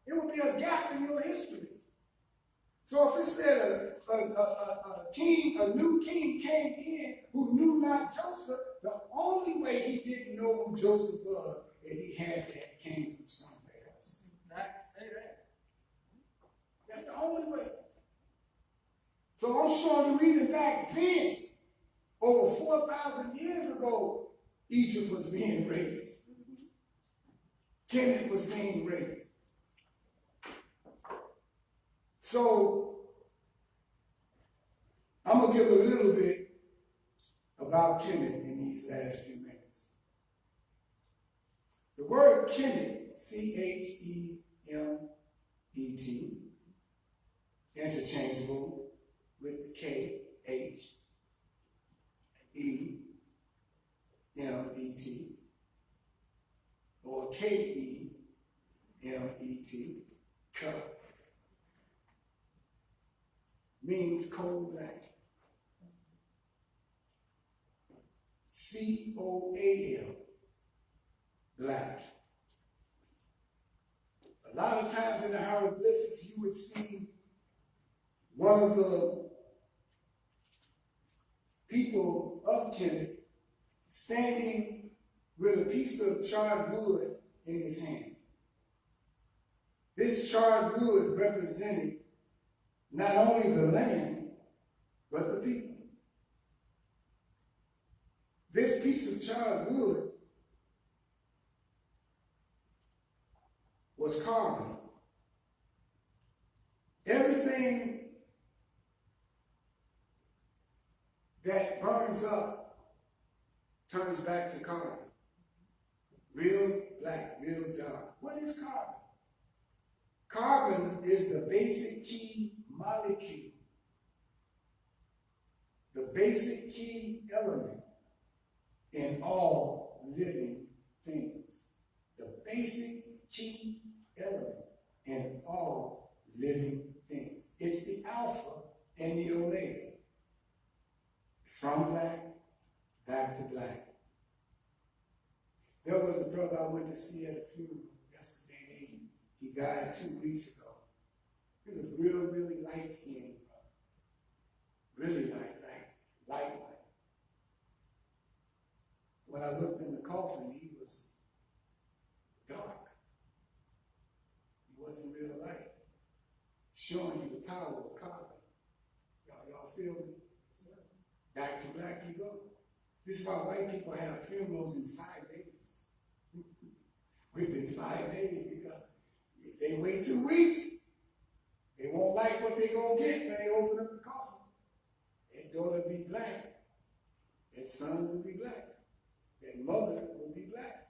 It would be a gap in your history. So if it said a new king came in who knew not Joseph, the only way he didn't know who Joseph was is he had to have came from somewhere else. Not say that. That's the only way. So I'm showing you even back then, over 4,000 years ago, Egypt was being raised. Kemet was being raised. So I'm going to give a little bit about Kemet in these last few minutes. The word Kemet, C-H-E-M-E-T, interchangeable with the K-H-E-M-E-T, or K-E-M-E-T, cup, means coal black. C-O-A-L, black. A lot of times in the hieroglyphics you would see one of the people of Kemet standing with a piece of charred wood in his hand. This charred wood represented not only the land, but the people. This piece of charred wood was carbon. Everything that burns up turns back to carbon. Real black, real dark. What is carbon? Carbon is the basic key molecule, the basic key element in all living things. The basic key element in all living things. It's the Alpha and the Omega. From black, back to black. There was a brother I went to see at a funeral yesterday. He died 2 weeks ago. He was a really light-skinned brother. Really light. When I looked in the coffin, he was dark. He wasn't real light. Showing you the power of carbon. Y'all feel me? Back to black you go. This is why white people have funerals in 5 days. Within 5 days, because if they wait 2 weeks, they won't like what they're going to get when they open up the coffin. Their daughter will be black. Their son will be black. Their mother will be black.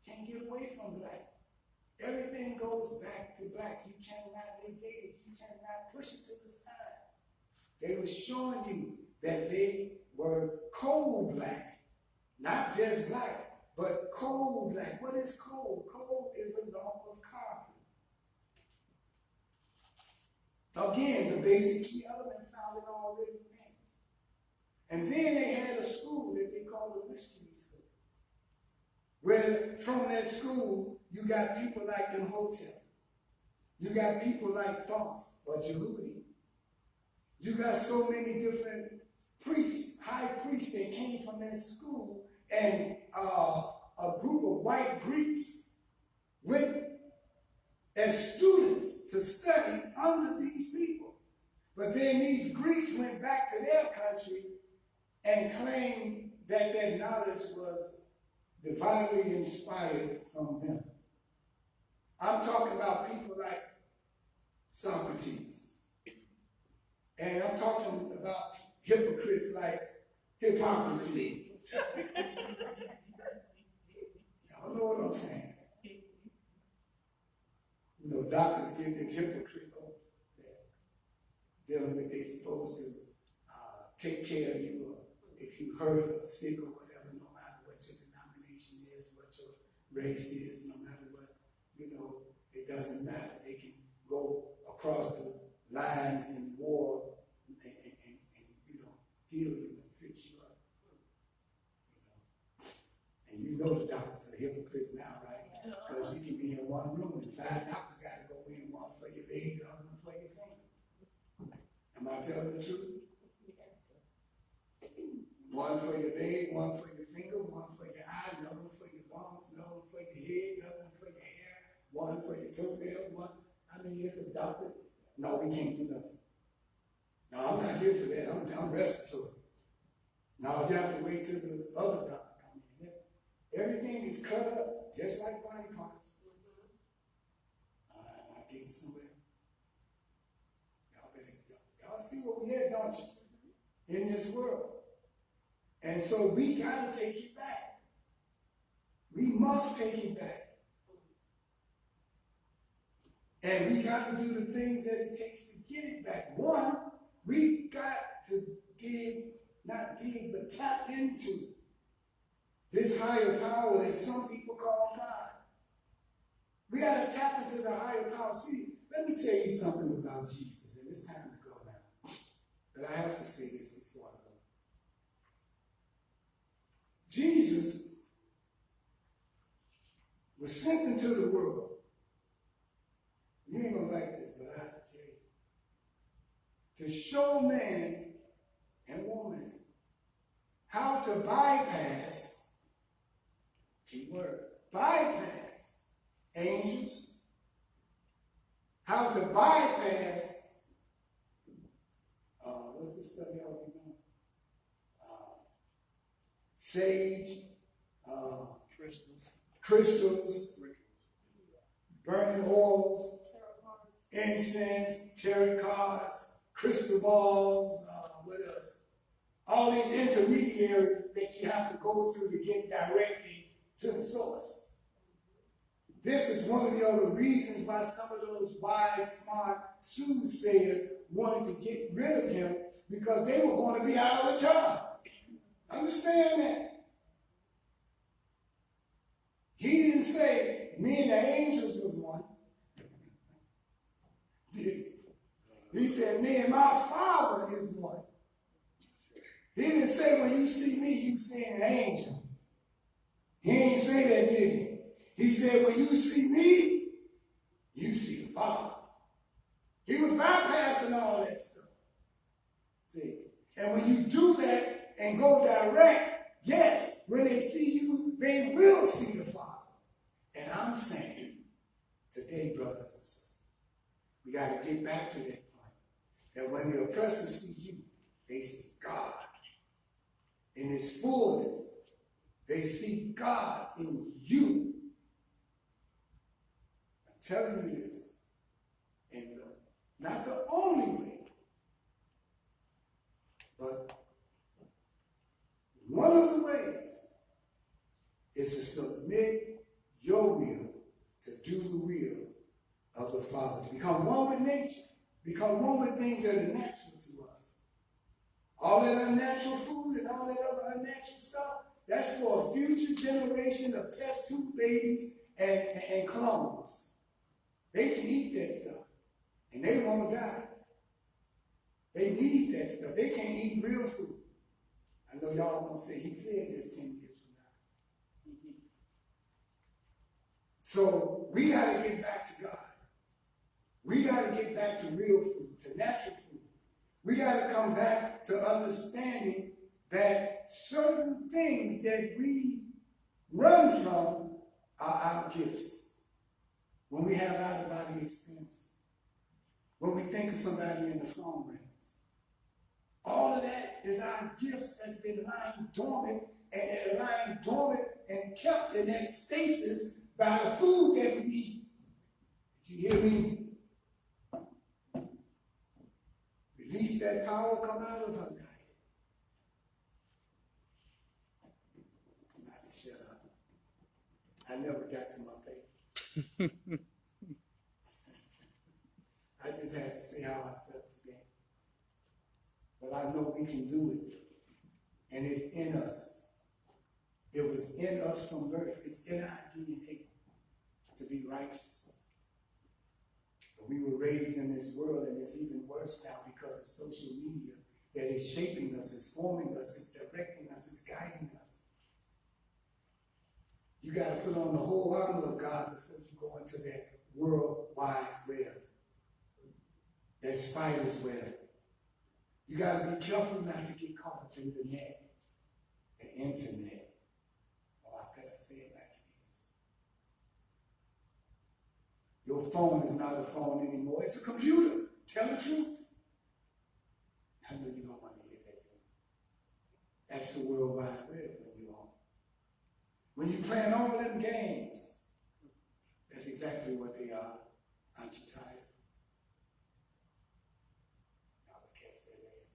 Can't get away from black. Everything goes back to black. You cannot negate it. You cannot push it to the side. They were showing you that they were coal black. Not just black, but coal black. What is coal? Coal is a lump of carbon. Again, the basic key element found in all living things. And then they had a school that they called a mystery school, where from that school, you got people like Imhotep. You got people like Thoth or Jehudi. You got so many different priests, high priests that came from that school, and a group of white Greeks went as students to study under these people. But then these Greeks went back to their country and claimed that their knowledge was divinely inspired from them. I'm talking about people like Socrates. And I'm talking about hypocrites like Hippocrates. Y'all know what I'm saying. You know, doctors give this hypocrite hope that dealing with they're supposed to take care of you, or if you hurt or sick or whatever, no matter what your denomination is, what your race is, no matter what, you know, it doesn't matter. They can go across the lines in war and you know, heal you and fix you up. You know the doctors are hypocrites now, right? Because you can be in one room and 5 doctors got to go in, one for your leg, the other one for your finger. Am I telling the truth? One for your leg, one for your finger, one for your eye, another one for your lungs, another one for your head, another one for your hair, one for your toenails, one. I mean, it's a doctor. No, we can't do nothing. No, I'm not here for that. I'm respiratory. Now you have to wait till the other doctor comes in. Everything is cut up, just like body parts. I'm getting somewhere. Y'all see what we had, don't you? In this world. And so we got to take it back. We must take it back. And we got to do the things that it takes to get it back. One, we got to but tap into this higher power that some people call God. We got to tap into the higher power. See, let me tell you something about Jesus, and it's time to go now. But I have to say this before I go. Jesus was sent into the world. You ain't gonna like this, but I have to tell you. To show man and woman how to bypass, key word, bypass angels, how to bypass, what's the stuff y'all be doing? Sage, crystals, burning oils, incense, tarot cards, crystal balls, what else? All these intermediaries that you have to go through to get directly to the source. This is one of the other reasons why some of those wise, smart soothsayers wanted to get rid of him, because they were going to be out of a job. Understand that? He didn't say me and the angels was one. Did he? He said me and my Father is one. He didn't say when you see me, you see an angel. He ain't say that, did he? He said when you see me, you see the Father. He was bypassing all that stuff. See? And when you do that and go direct, yes, when they see you, they will see the Father. And I'm saying today, brothers and sisters, we got to get back to that point. That when the oppressors see you, they see God in his fullness. They see God in you. I'm telling you this. And not the only way, but one of the ways is to submit your will to do the will of the Father, to become one with nature, become one with things that are natural to us. All that unnatural food and all that other unnatural stuff, that's for a future generation of test tube babies and clones. They can eat that stuff, and they won't die. They need that stuff. They can't eat real food. I know y'all gonna say he said this 10 years from now. So we gotta get back to God. We gotta get back to real food, to natural food. We gotta come back to understanding that certain things that we run from are our gifts. When we have out-of-body experiences, when we think of somebody in the phone rings, all of that is our gifts that's been lying dormant, and they're lying dormant and kept in that stasis by the food that we eat. Did you hear me? Release that power, come out of her diet. Not to shut up. I never got to my paper. I just had to say how I felt today. But I know we can do it. And it's in us. It was in us from birth. It's in our DNA to be righteous. But we were raised in this world, and it's even worse now because of social media that is shaping us, is forming us, is directing us, is guiding us. You got to put on the whole armor of God before you go into that world wide web, that spider's web. You got to be careful not to get caught up in the net, the internet. Oh, I better say it like it is. Your phone is not a phone anymore. It's a computer. Tell the truth. I know you don't want to hear that. That's the World Wide Web when you're on. When you're playing all them games, that's exactly what they are. Aren't you tired? Y'all will catch that later.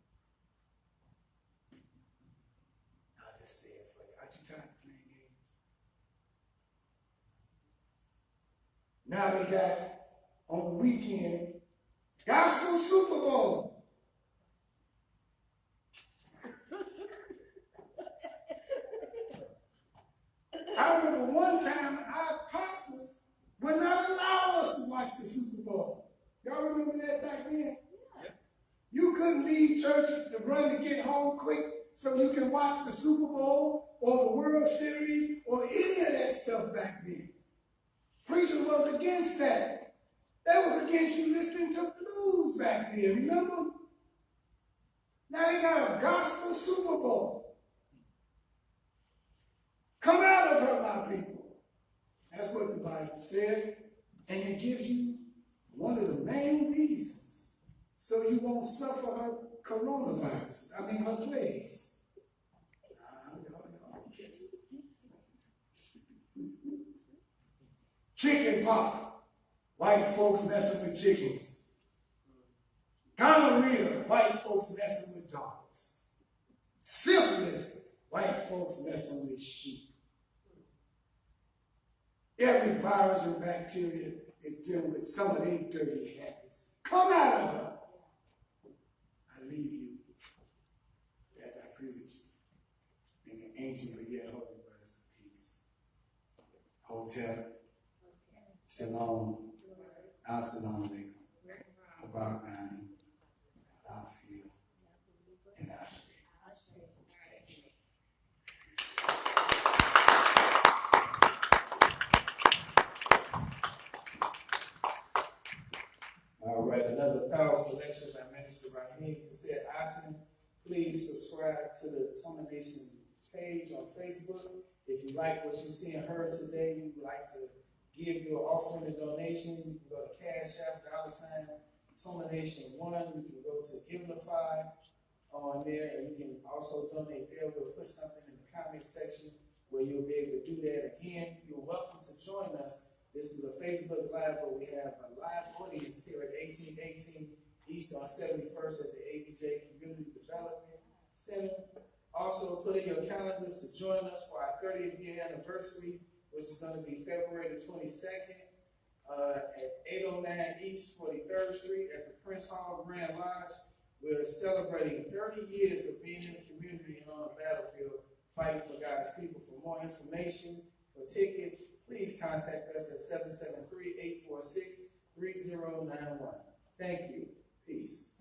I'll just say it for you. Aren't you tired of playing games? Now they got, on the weekend, Gospel Super Bowl. I remember one time our pastors would not allow us to watch the Super Bowl. Y'all remember that back then? Yeah. You couldn't leave church to run to get home quick so you can watch the Super Bowl or the World Series or any of that stuff back then. Preacher was against that. That was against you listening to blues back then, remember? Now they got a gospel Super Bowl. Come out of her, my people. That's what the Bible says. And it gives you one of the main reasons so you won't suffer her coronavirus. I mean, her plagues. Y'all catch it. Chicken pox. White folks messing with chickens. Gonorrhea. White folks messing with dogs. Syphilis. White folks messing with sheep. Every virus and bacteria is dealing with some of their dirty habits. Come out of her. I leave you as I greeted you in the ancient but yet holy words of peace. Hotel, Shalom, Assalamu alaikum, Barakani, Alafia, and Ashri. Thank you. All right, another powerful lecture by Minister Raheem said, Aten, please subscribe to the TOMA Nation page on Facebook. If you like what you see and heard today, you would like to give your offering and donation, you can go to Cash App, $TOMA Nation 1. You can go to Givelify on there, and you can also donate there. We'll put something in the comment section where you'll be able to do that. Again, you're welcome to join us. This is a Facebook Live, but we have a live audience here at 1818 East on 71st at the ABJ Community Development Center. Also, put in your calendars to join us for our 30th year anniversary, which is going to be February the 22nd at 809 East 43rd Street at the Prince Hall Grand Lodge. We're celebrating 30 years of being in the community and on the battlefield, fighting for God's people. For more information, for tickets, please contact us at 773-846-3091. Thank you. Peace.